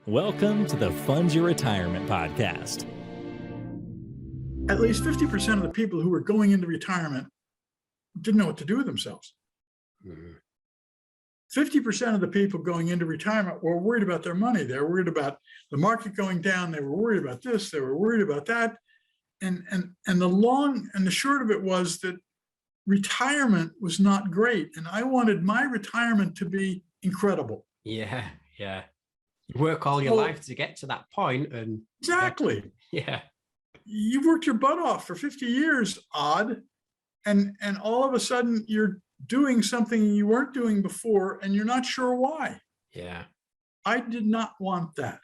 Welcome to the Fund Your Retirement podcast. At least 50% of the people who were going into retirement didn't know what to do with themselves. 50% of the people going into retirement were worried about their money. They were worried about the market going down. They were worried about this. They were worried about that. And the long and the short of it was that retirement was not great. And I wanted my retirement to be incredible. Yeah. You work all your life to get to that point, and exactly. Yeah. You've worked your butt off for 50 years, and all of a sudden you're doing something you weren't doing before, and you're not sure why. Yeah. I did not want that.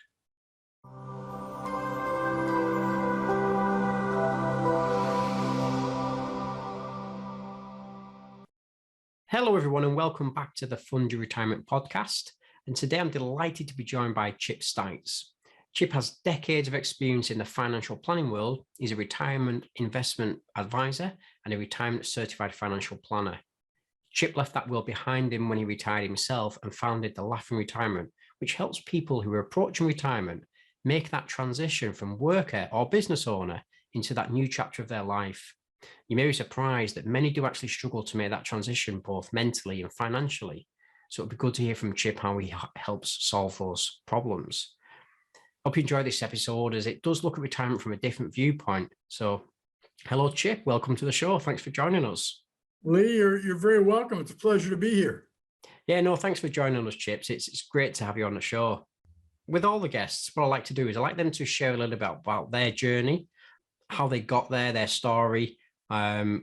Hello, everyone, and welcome back to the Fund Your Retirement podcast. And today I'm delighted to be joined by Chip Stites. Chip has decades of experience in the financial planning world. He's a retirement investment advisor and a retirement certified financial planner. Chip left that world behind him when he retired himself and founded the Laughing Retirement, which helps people who are approaching retirement make that transition from worker or business owner into that new chapter of their life. You may be surprised that many do actually struggle to make that transition both mentally and financially. So it'd be good to hear from Chip how he helps solve those problems. Hope you enjoy this episode, as it does look at retirement from a different viewpoint. So hello, Chip. Welcome to the show. Thanks for joining us. Lee, you're very welcome. It's a pleasure to be here. Yeah, no, thanks for joining us, Chips. It's great to have you on the show. With all the guests, what I like to do is I like them to share a little bit about their journey, how they got there, their story. How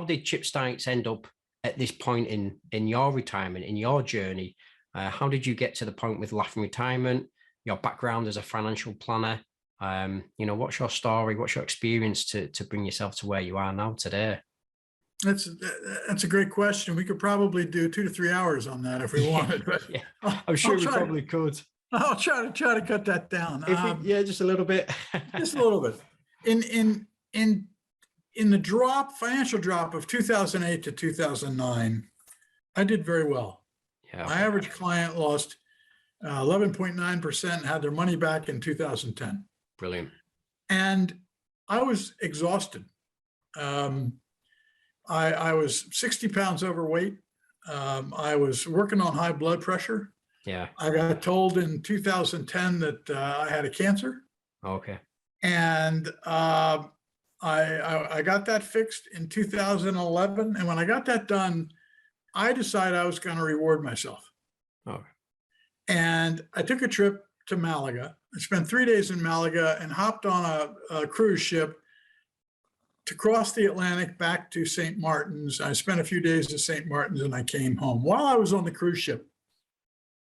did Chip Stites end up at this point in your retirement, in your journey? How did you get to the point with Laughing Retirement, your background as a financial planner? What's your story? What's your experience to bring yourself to where you are now today? That's a great question. We could probably do 2 to 3 hours on that if we wanted. But yeah, I'm sure we probably could. I'll try to cut that down. Just a little bit. Just a little bit. In the financial drop of 2008 to 2009, I did very well. Yeah. My average client lost 11.9% and had their money back in 2010. Brilliant. And I was exhausted. I was 60 pounds overweight. I was working on high blood pressure. Yeah. I got told in 2010 that I had a cancer. Okay. And I got that fixed in 2011. And when I got that done, I decided I was going to reward myself. Okay. And I took a trip to Malaga. I spent 3 days in Malaga and hopped on a cruise ship to cross the Atlantic back to St. Martin's. I spent a few days at St. Martin's and I came home. While I was on the cruise ship,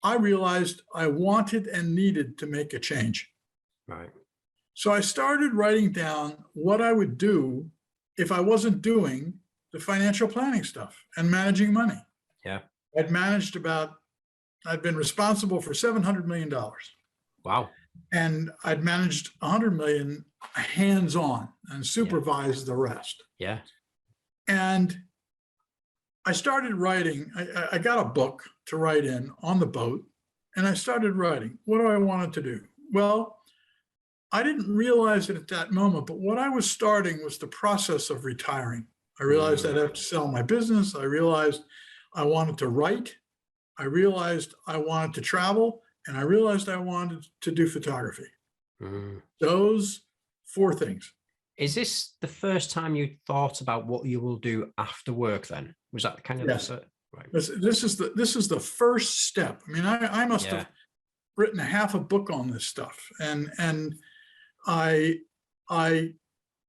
I realized I wanted and needed to make a change. Right. So I started writing down what I would do if I wasn't doing the financial planning stuff and managing money. Yeah. I'd been responsible for $700 million. Wow. And I'd managed 100 million hands-on and supervised the rest. Yeah. And I started writing. I got a book to write in on the boat, and I started writing. What do I want it to do? Well, I didn't realize it at that moment, but what I was starting was the process of retiring. I realized I'd have to sell my business. I realized I wanted to write. I realized I wanted to travel, and I realized I wanted to do photography. Those 4 things. Is this the first time you thought about what you will do after work then? Was that kind of yes. Right. This is the first step. I mean, I must have written half a book on this stuff. And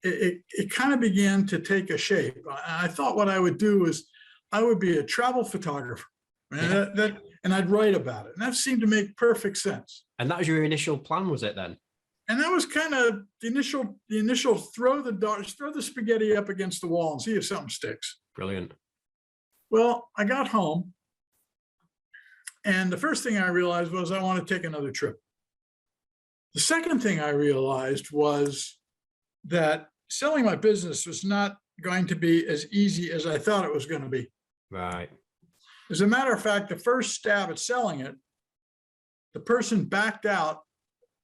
it kind of began to take a shape. I thought what I would do is I would be a travel photographer, and I'd write about it. And that seemed to make perfect sense. And that was your initial plan, was it then? And that was kind of the initial throw the spaghetti up against the wall and see if something sticks. Brilliant. Well, I got home, and the first thing I realized was I want to take another trip. The second thing I realized was that selling my business was not going to be as easy as I thought it was going to be. Right. As a matter of fact, the first stab at selling it, the person backed out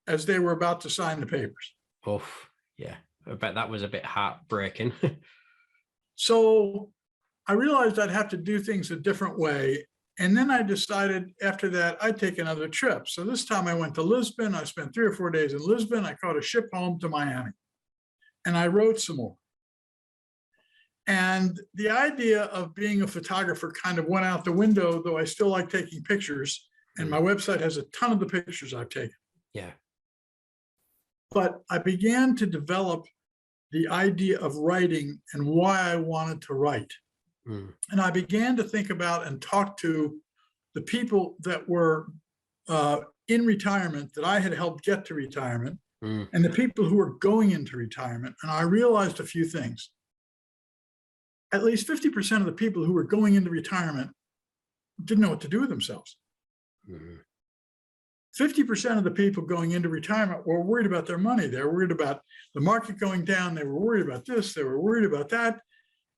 as they were about to sign the papers. Oh, yeah. I bet that was a bit heartbreaking. So I realized I'd have to do things a different way. And then I decided after that, I'd take another trip. So this time I went to Lisbon. I spent 3 or 4 days in Lisbon. I caught a ship home to Miami and I wrote some more. And the idea of being a photographer kind of went out the window, though I still like taking pictures. And my website has a ton of the pictures I've taken. Yeah. But I began to develop the idea of writing and why I wanted to write. And I began to think about and talk to the people that were in retirement that I had helped get to retirement and the people who were going into retirement. And I realized a few things. At least 50% of the people who were going into retirement didn't know what to do with themselves. 50% of the people going into retirement were worried about their money. They were worried about the market going down. They were worried about this. They were worried about that.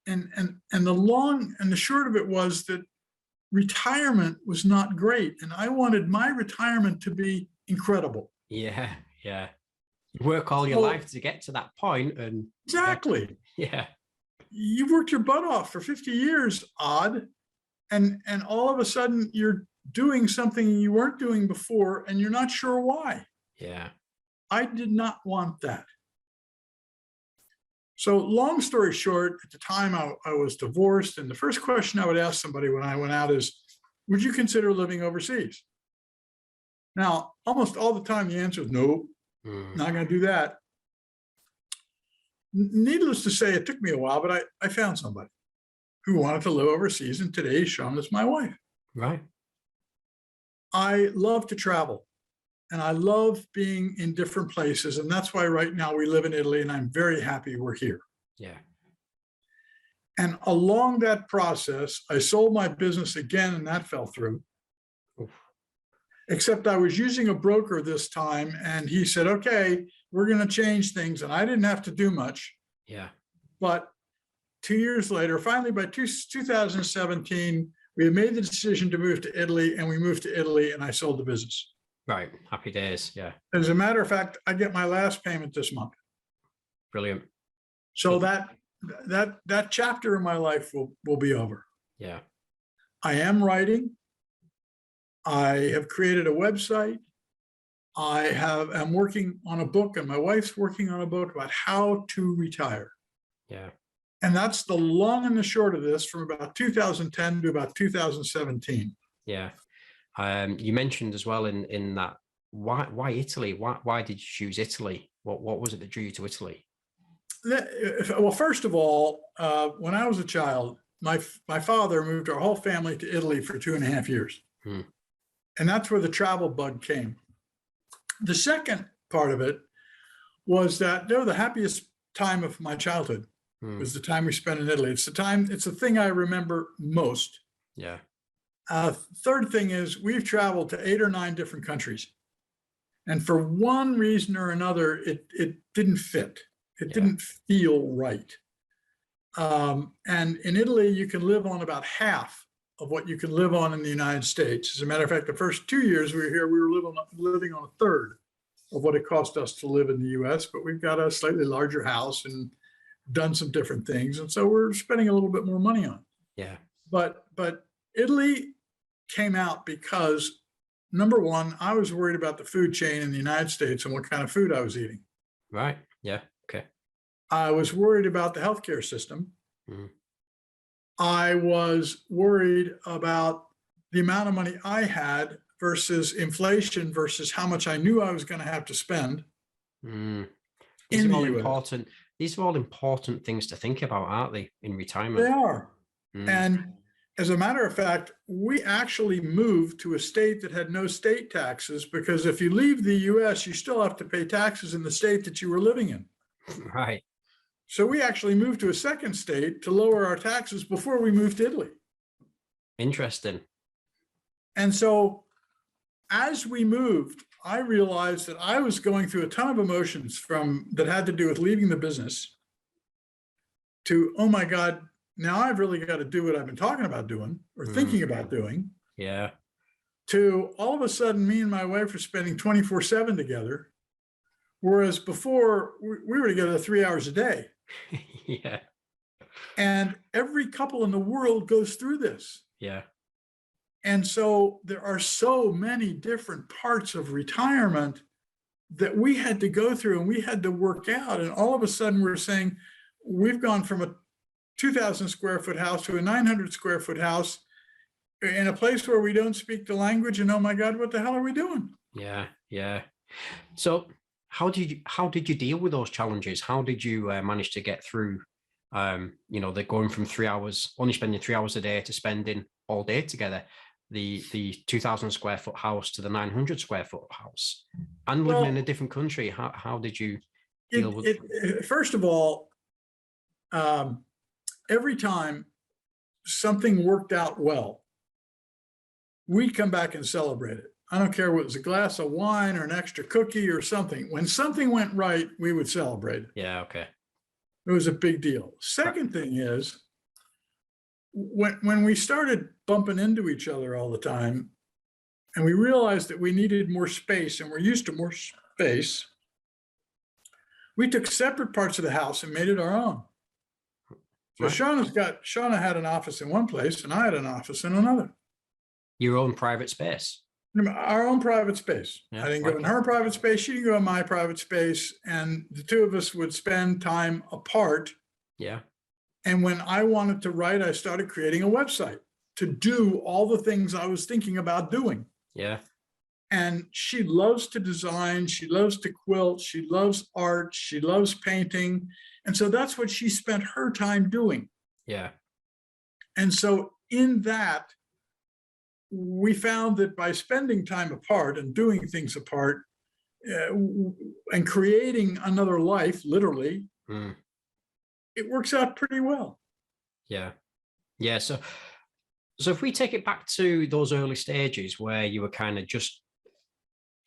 And the long and the short of it was that retirement was not great. And I wanted my retirement to be incredible. Yeah. Yeah. You work all your life to get to that point. And exactly. Yeah. You've worked your butt off for 50 years, odd. And all of a sudden you're doing something you weren't doing before and you're not sure why. Yeah. I did not want that. So long story short, at the time I was divorced, and the first question I would ask somebody when I went out is, would you consider living overseas? Now, almost all the time the answer is no, not going to do that. Needless to say, it took me a while, but I found somebody who wanted to live overseas, and today Sean is my wife. Right. I love to travel. And I love being in different places. And that's why right now we live in Italy and I'm very happy we're here. Yeah. And along that process, I sold my business again and that fell through. Oof. Except I was using a broker this time and he said, okay, we're going to change things. And I didn't have to do much. Yeah. But 2 years later, finally by 2017, we had made the decision to move to Italy and we moved to Italy and I sold the business. Right. Happy days. Yeah. As a matter of fact, I get my last payment this month. Brilliant. So that chapter in my life will be over. Yeah. I am writing. I have created a website. I'm working on a book and my wife's working on a book about how to retire. Yeah. And that's the long and the short of this from about 2010 to about 2017. Yeah. You mentioned as well in that, why Italy? Why did you choose Italy? What was it that drew you to Italy? Well, first of all, when I was a child, my father moved our whole family to Italy for 2.5 years. And that's where the travel bug came. The second part of it was that they were the happiest time of my childhood. Was the time we spent in Italy. It's the thing I remember most. Yeah. Third thing is we've traveled to 8 or 9 different countries. And for one reason or another, it didn't fit. It didn't feel right. And in Italy, you can live on about half of what you can live on in the United States. As a matter of fact, the first 2 years we were here, we were living on a third of what it cost us to live in the US, but we've got a slightly larger house and done some different things. And so we're spending a little bit more money on it. Yeah. But Italy came out because, number one, I was worried about the food chain in the United States and what kind of food I was eating. Right. Yeah. Okay. I was worried about the healthcare system. I was worried about the amount of money I had versus inflation versus how much I knew I was going to have to spend. These are all important. These are all important things to think about, aren't they, in retirement? They are. And as a matter of fact, we actually moved to a state that had no state taxes because if you leave the US, you still have to pay taxes in the state that you were living in. Right. So we actually moved to a second state to lower our taxes before we moved to Italy. Interesting. And so as we moved, I realized that I was going through a ton of emotions that had to do with leaving the business to, oh my God, now I've really got to do what I've been talking about doing or thinking about doing. Yeah. to all of a sudden, me and my wife are spending 24/7 together. Whereas before we were together 3 hours a day. Yeah. And every couple in the world goes through this. Yeah. And so there are so many different parts of retirement that we had to go through and we had to work out. And all of a sudden we're saying, we've gone from a 2,000 square foot house to a 900 square foot house in a place where we don't speak the language. And oh my God, what the hell are we doing? Yeah. Yeah. So how did you deal with those challenges? How did you manage to get through, they're going from 3 hours, only spending 3 hours a day to spending all day together, the 2,000 square foot house to the 900 square foot house, and living in a different country? How did you deal with it? First of all, every time something worked out well, we'd come back and celebrate it. I don't care what it was, a glass of wine or an extra cookie or something. When something went right, we would celebrate it. Yeah, okay. It was a big deal. Second thing is, when we started bumping into each other all the time, and we realized that we needed more space and we're used to more space, we took separate parts of the house and made it our own. So Shauna had an office in one place and I had an office in another. Your own private space. Our own private space. Yeah, I didn't go in her private space. She didn't go in my private space. And the two of us would spend time apart. Yeah. And when I wanted to write, I started creating a website to do all the things I was thinking about doing. Yeah. And she loves to design. She loves to quilt. She loves art. She loves painting. And so that's what she spent her time doing. Yeah. And so in that, we found that by spending time apart and doing things apart and creating another life, literally, it works out pretty well. Yeah. Yeah. So if we take it back to those early stages where you were kind of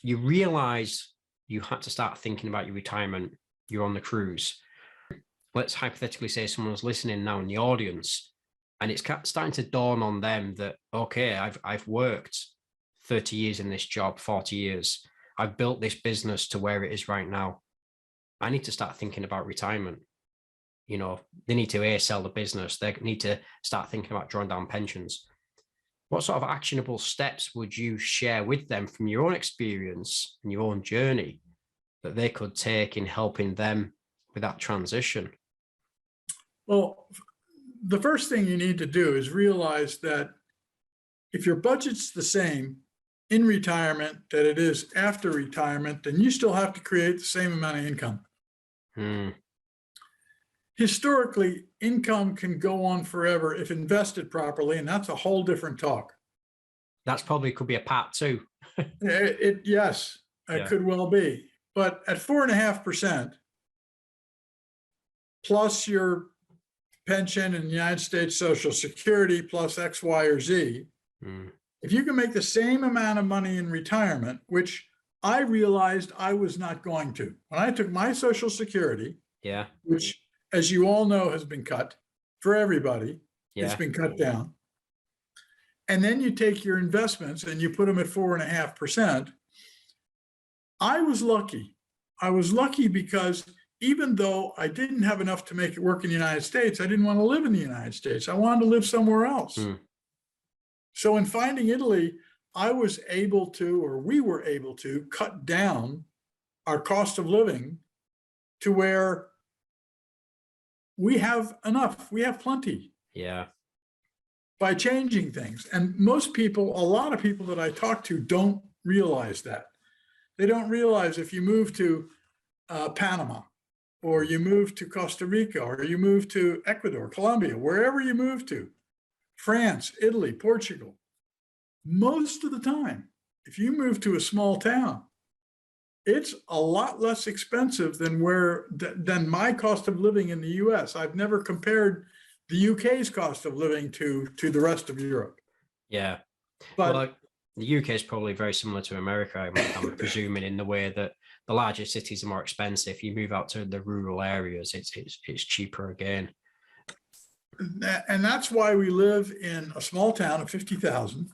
you realized you had to start thinking about your retirement, you're on the cruise. Let's hypothetically say someone's listening now in the audience, and it's starting to dawn on them that, okay, I've worked 30 years in this job, 40 years. I've built this business to where it is right now. I need to start thinking about retirement. They need to sell the business. They need to start thinking about drawing down pensions. What sort of actionable steps would you share with them from your own experience and your own journey that they could take in helping them with that transition? Well, the first thing you need to do is realize that if your budget's the same in retirement that it is after retirement, then you still have to create the same amount of income. Historically, income can go on forever if invested properly, and that's a whole different talk. That's probably could be a part two. Yes, it could well be. But at 4.5%, plus your pension in the United States Social Security plus X, Y, or Z, if you can make the same amount of money in retirement, which I realized I was not going to. When I took my Social Security, which, as you all know, has been cut for everybody, it's been cut down. And then you take your investments and you put them at 4.5%. I was lucky. I was lucky because even though I didn't have enough to make it work in the United States, I didn't want to live in the United States. I wanted to live somewhere else. So in Finding Italy, we were able to cut down our cost of living to where we have enough, we have plenty. Yeah. By changing things. And a lot of people that I talk to don't realize that. They don't realize if you move to Panama, or you move to Costa Rica, or you move to Ecuador, Colombia, wherever you move to, France, Italy, Portugal, most of the time, if you move to a small town, it's a lot less expensive than my cost of living in the US. I've never compared the UK's cost of living to the rest of Europe. Yeah. But the UK is probably very similar to America, I'm presuming, in the way that the larger cities are more expensive. You move out to the rural areas, it's cheaper again. And that's why we live in a small town of 50,000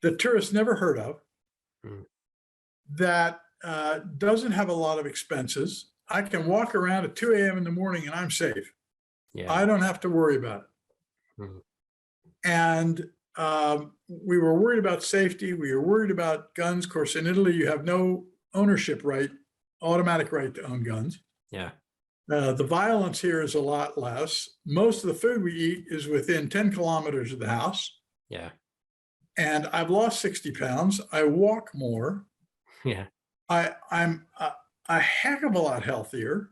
that tourists never heard of, Mm. that doesn't have a lot of expenses. I can walk around at 2 a.m. in the morning and I'm safe. Yeah. I don't have to worry about it. Mm. And we were worried about safety. We were worried about guns. Of course, in Italy, you have no ownership right, automatic right to own guns. Yeah. The violence here is a lot less. Most of the food we eat is within 10 kilometers of the house. Yeah. And I've lost 60 pounds. I walk more. Yeah. I'm a heck of a lot healthier.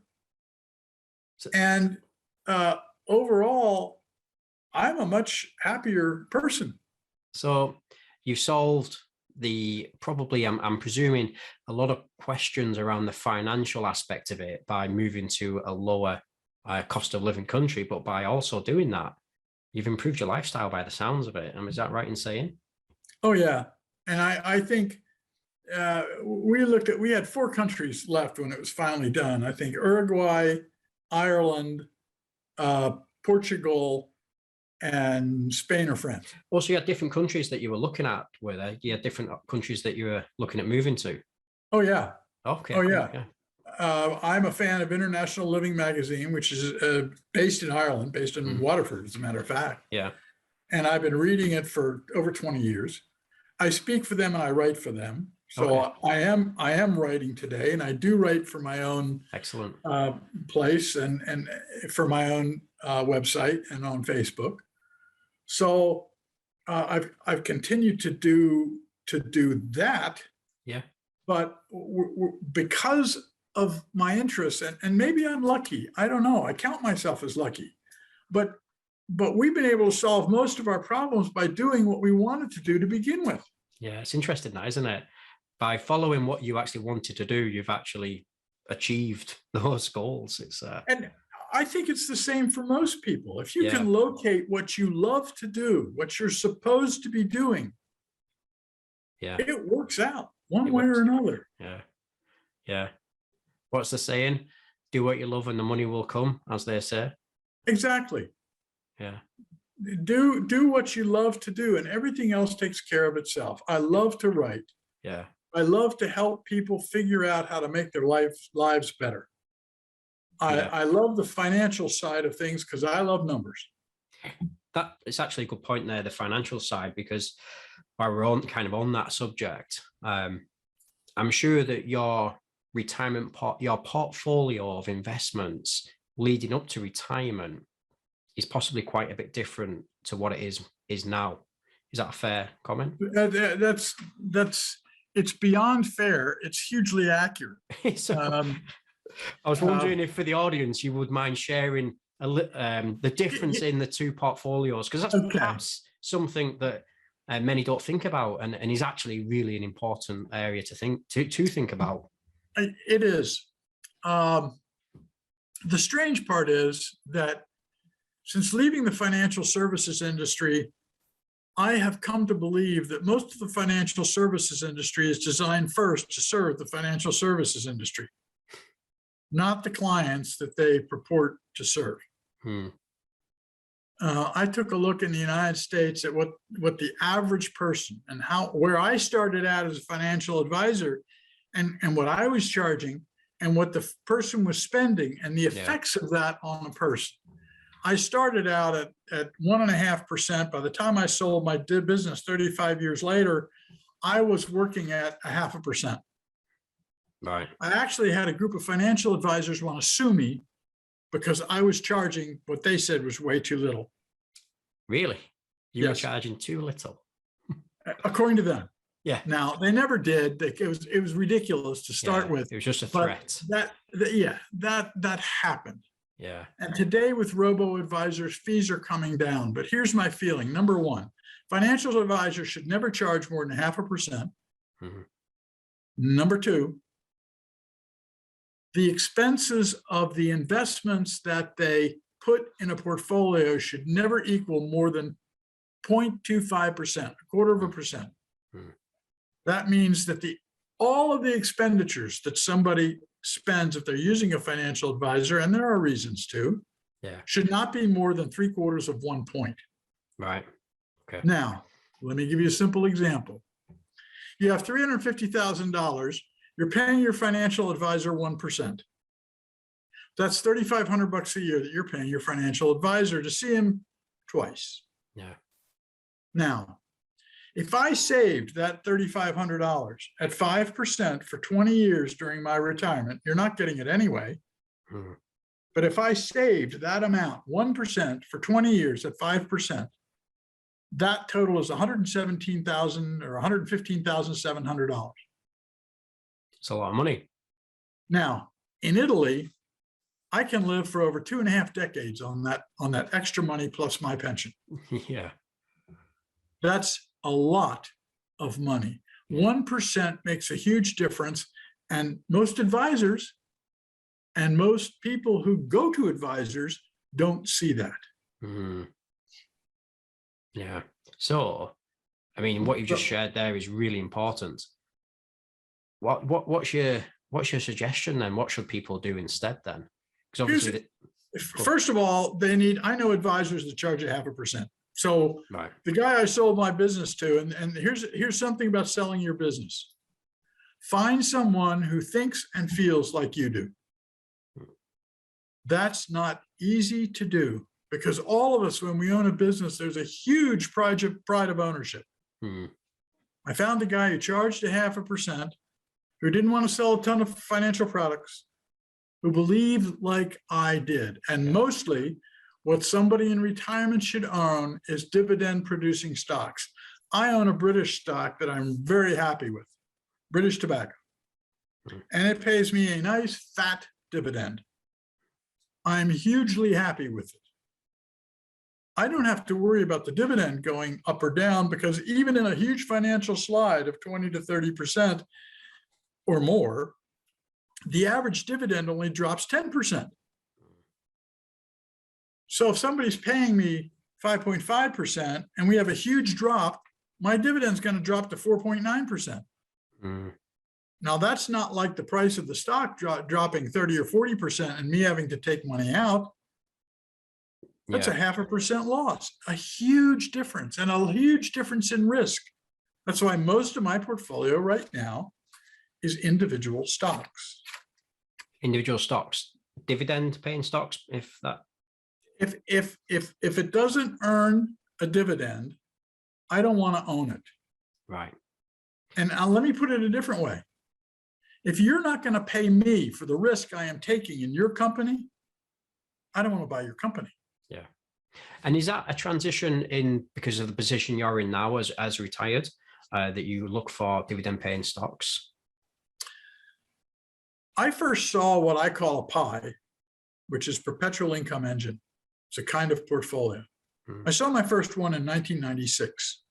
So- And overall, I'm a much happier person. So you solved probably, I'm presuming, a lot of questions around the financial aspect of it by moving to a lower cost of living country, but by also doing that, you've improved your lifestyle by the sounds of it. Is that right in saying? Oh, yeah. And I think we had 4 countries left when it was finally done. I think Uruguay, Ireland, Portugal, and Spain or France. Also, you had different countries that you were looking at, were there? You had different countries that you were looking at moving to. Oh, yeah. Okay. Oh, cool. yeah. I'm a fan of International Living Magazine, which is based in Ireland, based in Waterford, as a matter of fact. Yeah. And I've been reading it for over 20 years. I speak for them and I write for them. So Okay. I am writing today, and I do write for my own Excellent. place and for my own website and on Facebook. So I've continued to do that. Yeah. But because of my interests, and maybe I'm lucky, I don't know. I count myself as lucky, but we've been able to solve most of our problems by doing what we wanted to do to begin with. Yeah, it's interesting that, isn't it? By following what you actually wanted to do, you've actually achieved those goals. And I think it's the same for most people. If you Yeah. can locate what you love to do, what you're supposed to be doing, Yeah. it works out one It way works. or another. Yeah. Yeah. What's the saying? Do what you love and the money will come, as they say. Exactly. Yeah. Do what you love to do, and everything else takes care of itself. I love to write. Yeah. I love to help people figure out how to make their lives better. Yeah. I love the financial side of things because I love numbers. That it's actually a good point there, the financial side, because while we're on that subject, I'm sure that your your portfolio of investments leading up to retirement is possibly quite a bit different to what it is now. Is that a fair comment? It's beyond fair. It's hugely accurate. So, I was wondering if for the audience you would mind sharing the difference in the two portfolios, because that's perhaps something that many don't think about, and is actually really an important area to think about. It is. The strange part is that since leaving the financial services industry, I have come to believe that most of the financial services industry is designed first to serve the financial services industry, not the clients that they purport to serve. I took a look in the United States at what the average person and where I started out as a financial advisor and what I was charging and what the person was spending and the effects of that on a person. I started out at 1.5%. By the time I sold my business 35 years later, I was working at 0.5%. Right. I actually had a group of financial advisors want to sue me because I was charging what they said was way too little. Really? You were Yes. charging too little? According to them. Yeah. Now, they never did. It was ridiculous to start with. It was just a But threat. that happened. Yeah. And today with robo-advisors, fees are coming down. But here's my feeling. Number one, financial advisors should never charge more than 0.5%. Mhm. Number two, the expenses of the investments that they put in a portfolio should never equal more than 0.25%, 0.25%. Mhm. That means that all of the expenditures that somebody spends if they're using a financial advisor, and there are reasons to, should not be more than 0.75 of 1 point. Right. Okay. Now, let me give you a simple example. You have $350,000. You're paying your financial advisor 1%. That's $3,500 a year that you're paying your financial advisor to see him twice. Yeah. Now, if I saved that $3,500 at 5% for 20 years during my retirement, you're not getting it anyway. Hmm. But if I saved that amount, 1% for 20 years at 5%, that total is $117,000 or $115,700. It's a lot of money. Now, in Italy, I can live for over 2.5 decades on that extra money plus my pension. Yeah. That's a lot of money. 1% makes a huge difference. And most advisors and most people who go to advisors don't see that. Mm. Yeah. So, I mean, what you've just shared there is really important. What's your suggestion then? What should people do instead then? Because obviously, first of all, I know advisors that charge 0.5%. So right. The guy I sold my business to, and here's something about selling your business. Find someone who thinks and feels like you do. That's not easy to do because all of us, when we own a business, there's a huge pride of ownership. Hmm. I found a guy who charged 0.5%, who didn't want to sell a ton of financial products, who believed like I did. And mostly what somebody in retirement should own is dividend producing stocks. I own a British stock that I'm very happy with, British Tobacco. And it pays me a nice fat dividend. I'm hugely happy with it. I don't have to worry about the dividend going up or down because even in a huge financial slide of 20 to 30% or more, the average dividend only drops 10%. So if somebody's paying me 5.5% and we have a huge drop, my dividend's going to drop to 4.9%. Mm. Now, that's not like the price of the stock dropping 30 or 40% and me having to take money out. That's a 0.5% loss, a huge difference, and a huge difference in risk. That's why most of my portfolio right now is individual stocks. Individual stocks, dividend-paying stocks, if it doesn't earn a dividend, I don't want to own it. Right. And let me put it a different way. If you're not going to pay me for the risk I am taking in your company, I don't want to buy your company. Yeah. And is that a transition in because of the position you're in now as retired, that you look for dividend-paying stocks? I first saw what I call a pie, which is perpetual income engine. It's a kind of portfolio. I saw my first one in 1996.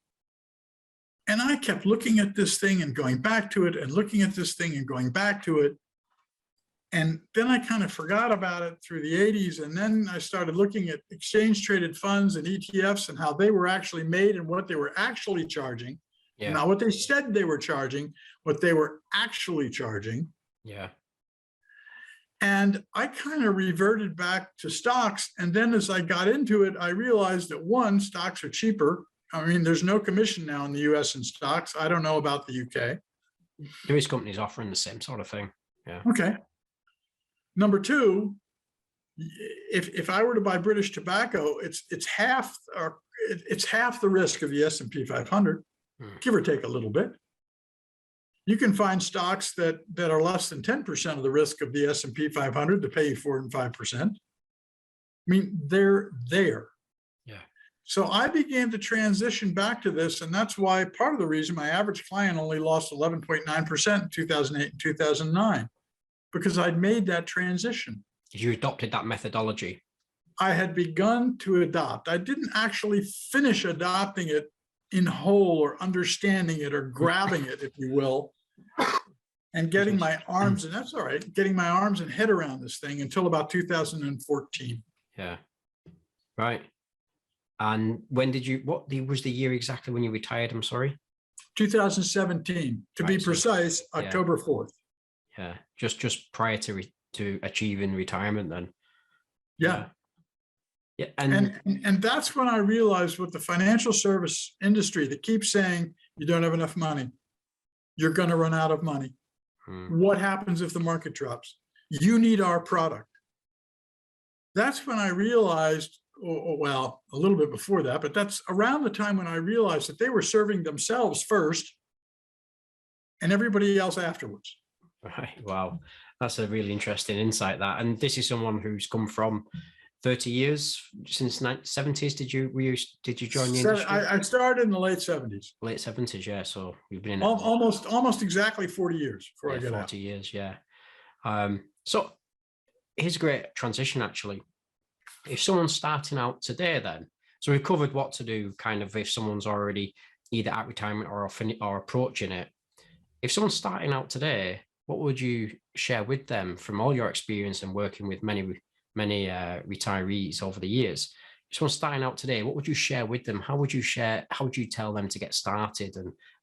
And I kept looking at this thing and going back to it and looking at this thing and going back to it. And then I kind of forgot about it through the 80s. And then I started looking at exchange traded funds and ETFs and how they were actually made and what they were actually charging. Yeah. Not what they said they were charging, what they were actually charging. Yeah. And I kind of reverted back to stocks. And then as I got into it, I realized that one, stocks are cheaper. I mean, there's no commission now in the US in stocks. I don't know about the UK. There is companies offering the same sort of thing. Yeah. Okay. Number two, if I were to buy British Tobacco, it's half the risk of the S&P 500, give or take a little bit. You can find stocks that are less than 10% of the risk of the S&P 500 to pay you 4 and 5%. I mean, they're there. Yeah. So I began to transition back to this, and that's why part of the reason my average client only lost 11.9% in 2008 and 2009, because I'd made that transition. You adopted that methodology. I had begun to adopt. I didn't actually finish adopting it in whole or understanding it or grabbing it, if you will, and getting my arms, and that's all right, getting my arms and head around this thing until about 2014. Yeah. Right. And when did you, what was the year exactly when you retired? I'm sorry. 2017, to be precise, October 4th. Yeah. Just prior to achieving retirement then. Yeah. Yeah. And that's when I realized what the financial service industry that keeps saying you don't have enough money. you're going to run out of money. What happens if the market drops? You need our product. That's when I realized, well, a little bit before that, but that's around the time when I realized that they were serving themselves first and everybody else afterwards. Right. Wow. That's a really interesting insight, that. And this is someone who's come from 30 years since 70s. Did you join the industry? I started in the late 70s. Late 70s, yeah. So you've been in almost exactly 40 years before I got out. 40 years, yeah. So here's a great transition, actually. If someone's starting out today, then, so we've covered what to do kind of if someone's already either at retirement or approaching it. If someone's starting out today, what would you share with them from all your experience and working with many retirees over the years? If someone's starting out today, what would you share with them? How would you tell them to get started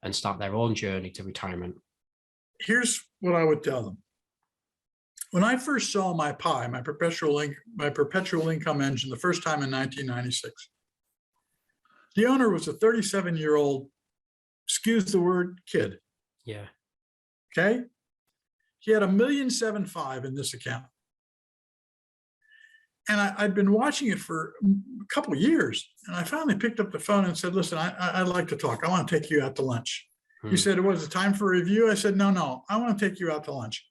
and start their own journey to retirement? Here's what I would tell them. When I first saw my PI, my perpetual income engine, the first time in 1996, the owner was a 37-year-old, excuse the word, kid. Yeah. Okay. He had $1.75 million in this account. And I'd been watching it for a couple of years. And I finally picked up the phone and said, listen, I'd like to talk. I want to take you out to lunch. He said, was it time for a review? I said, no, I want to take you out to lunch.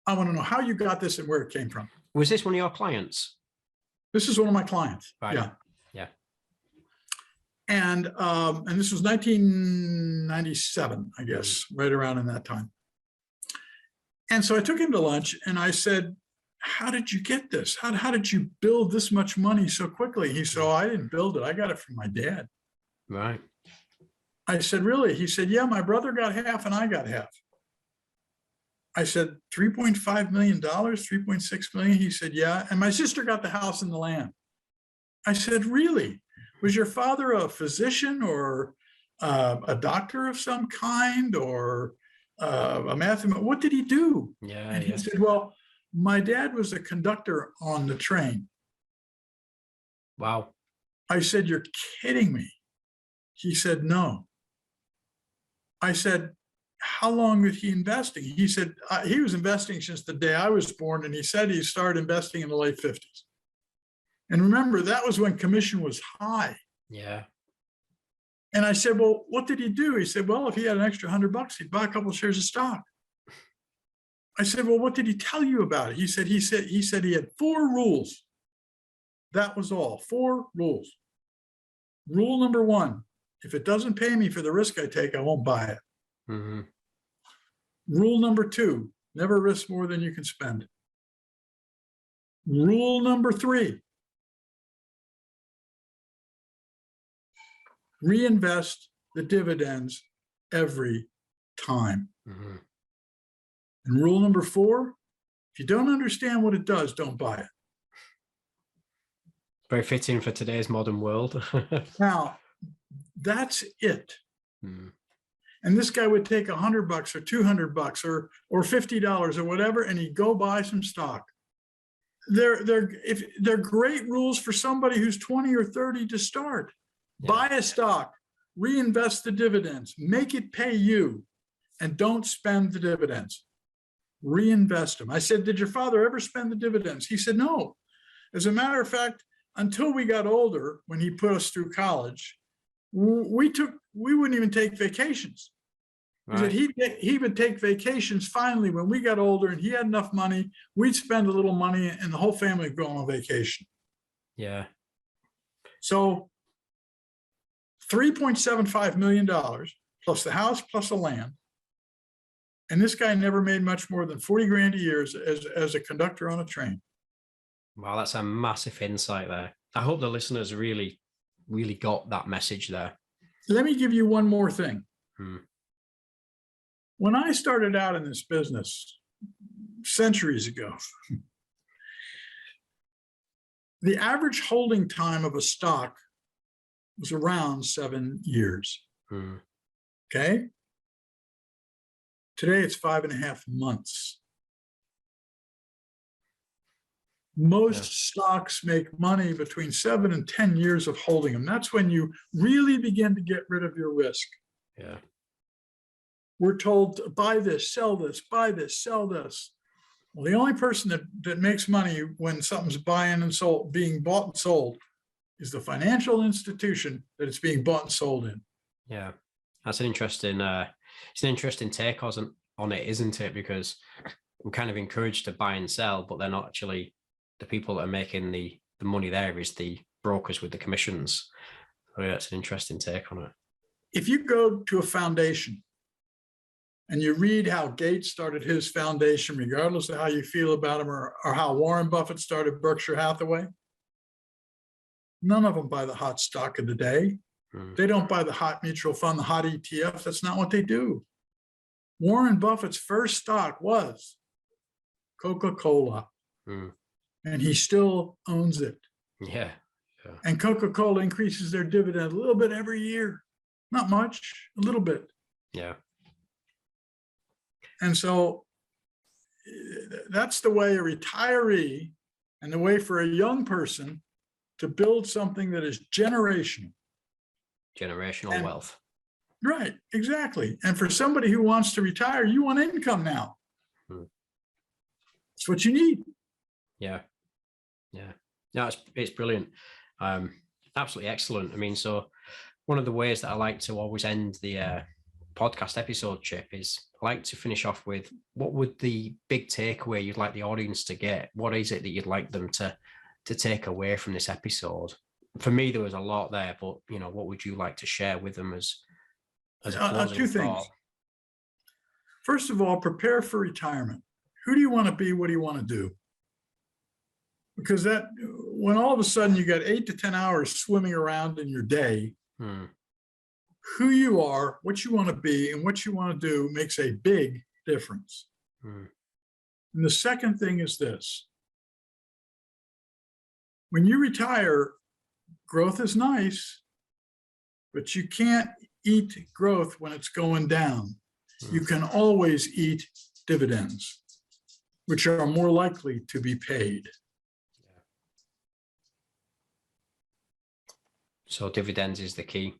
I want to know how you got this and where it came from. Was this one of your clients? This is one of my clients. Right. Yeah. Yeah. And this was 1997, I guess, right around in that time. And so I took him to lunch and I said, how did you get this? How did you build this much money so quickly? He said, oh, I didn't build it. I got it from my dad. Right. I said, really? He said, yeah, my brother got half and I got half. I said, $3.5 million, $3.6 million? He said, yeah. And my sister got the house and the land. I said, really? Was your father a physician or a doctor of some kind or a mathematician? What did he do? Yeah. And he said, well, my dad was a conductor on the train. Wow. I said, you're kidding me. He said, no. I said, how long was he investing? He said, he was investing since the day I was born. And he said he started investing in the late 50s. And remember, that was when commission was high. Yeah. And I said, well, what did he do? He said, well, if he had an extra $100, he'd buy a couple of shares of stock. I said, well, what did he tell you about it? He said he had 4 rules. That was all, 4 rules. Rule number 1, if it doesn't pay me for the risk I take, I won't buy it. Mm-hmm. Rule number 2, never risk more than you can spend. Rule number 3, reinvest the dividends every time. Mm-hmm. And rule number 4, if you don't understand what it does, don't buy it. Very fitting for today's modern world. Now, that's it. Mm. And this guy would take $100 or $200 or $50 or whatever, and he'd go buy some stock. They're great rules for somebody who's 20 or 30 to start. Yeah. Buy a stock, reinvest the dividends, make it pay you, and don't spend the dividends. Reinvest them. I said, did your father ever spend the dividends? He said, no. As a matter of fact, until we got older, when he put us through college, we wouldn't even take vacations. Right. He said he would take vacations finally when we got older and he had enough money, we'd spend a little money and the whole family would go on vacation. Yeah. So $3.75 million plus the house plus the land. And this guy never made much more than 40 grand a year as a conductor on a train. Wow, that's a massive insight there. I hope the listeners really got that message there. Let me give you one more thing. Hmm. When I started out in this business centuries ago, the average holding time of a stock was around 7 years. Hmm. Okay. Today it's 5.5 months. Most stocks make money between 7 and 10 years of holding them. That's when you really begin to get rid of your risk. Yeah. we're told to buy this, sell this, buy this, sell this. Well, the only person that makes money when something's being bought and sold is the financial institution that it's being bought and sold in. Yeah, that's an interesting, it's an interesting take on it, isn't it? Because we're kind of encouraged to buy and sell, but they're not actually the people that are making the money. There is the brokers with the commissions. So yeah, it's an interesting take on it. If you go to a foundation and you read how Gates started his foundation, regardless of how you feel about him, or how Warren Buffett started Berkshire Hathaway, none of them buy the hot stock of the day. They don't buy the hot mutual fund, the hot ETF. That's not what they do. Warren Buffett's first stock was Coca-Cola, and he still owns it. Yeah. And Coca-Cola increases their dividend a little bit every year. Not much, a little bit. Yeah. And so that's the way a retiree and the way for a young person to build something that is generational. Generational wealth. Right, exactly. And for somebody who wants to retire, you want income now. It's what you need. Yeah. Yeah. No, it's brilliant. Absolutely excellent. I mean, so one of the ways that I like to always end the podcast episode, Chip, is I like to finish off with, what would the big takeaway you'd like the audience to get? What is it that you'd like them to take away from this episode? For me, there was a lot there, but what would you like to share with them as a closing two things. thought? First of all, prepare for retirement. Who do you want to be? What do you want to do? Because when all of a sudden you got 8 to 10 hours swimming around in your day, who you are, what you want to be, and what you want to do makes a big difference. And the second thing is this. When you retire, growth is nice, but you can't eat growth when it's going down. You can always eat dividends, which are more likely to be paid. So dividends is the key.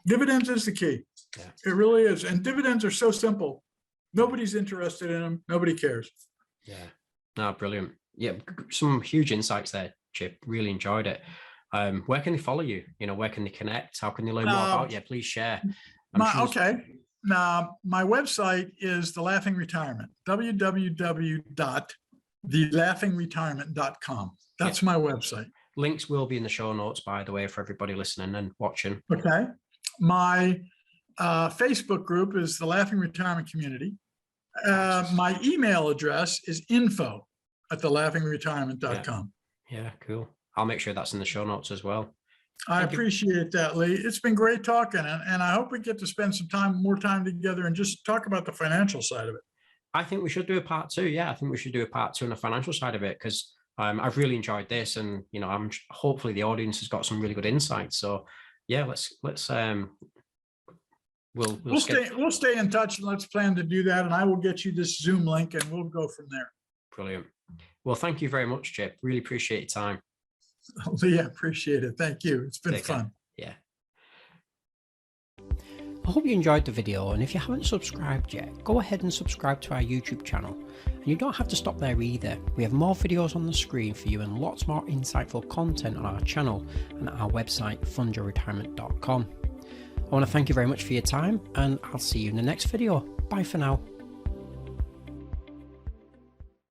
Dividends is the key. Yeah. It really is. And dividends are so simple. Nobody's interested in them. Nobody cares. Yeah. No, brilliant. Yeah. Some huge insights there, Chip. Really enjoyed it. Where can they follow you? Where can they connect? How can they learn more about you? Please share. Okay. Now, my website is The Laughing Retirement, www.thelaughingretirement.com. That's my website. Links will be in the show notes, by the way, for everybody listening and watching. Okay. My Facebook group is The Laughing Retirement Community. My email address is info@thelaughingretirement.com. Yeah, cool. I'll make sure that's in the show notes as well. I appreciate that, Lee. It's been great talking, and I hope we get to spend more time together and just talk about the financial side of it. I think we should do a part 2. Yeah, I think we should do a part 2 on the financial side of it, because I've really enjoyed this, and I'm hopefully the audience has got some really good insights. So yeah, we'll stay in touch, and let's plan to do that. And I will get you this Zoom link, and we'll go from there. Brilliant. Well, thank you very much, Chip. Really appreciate your time. Lee, I appreciate it. Thank you. It's been fun. Yeah. I hope you enjoyed the video, and if you haven't subscribed yet, go ahead and subscribe to our YouTube channel. And you don't have to stop there either. We have more videos on the screen for you and lots more insightful content on our channel and at our website fundyourretirement.com. I want to thank you very much for your time, and I'll see you in the next video. Bye for now.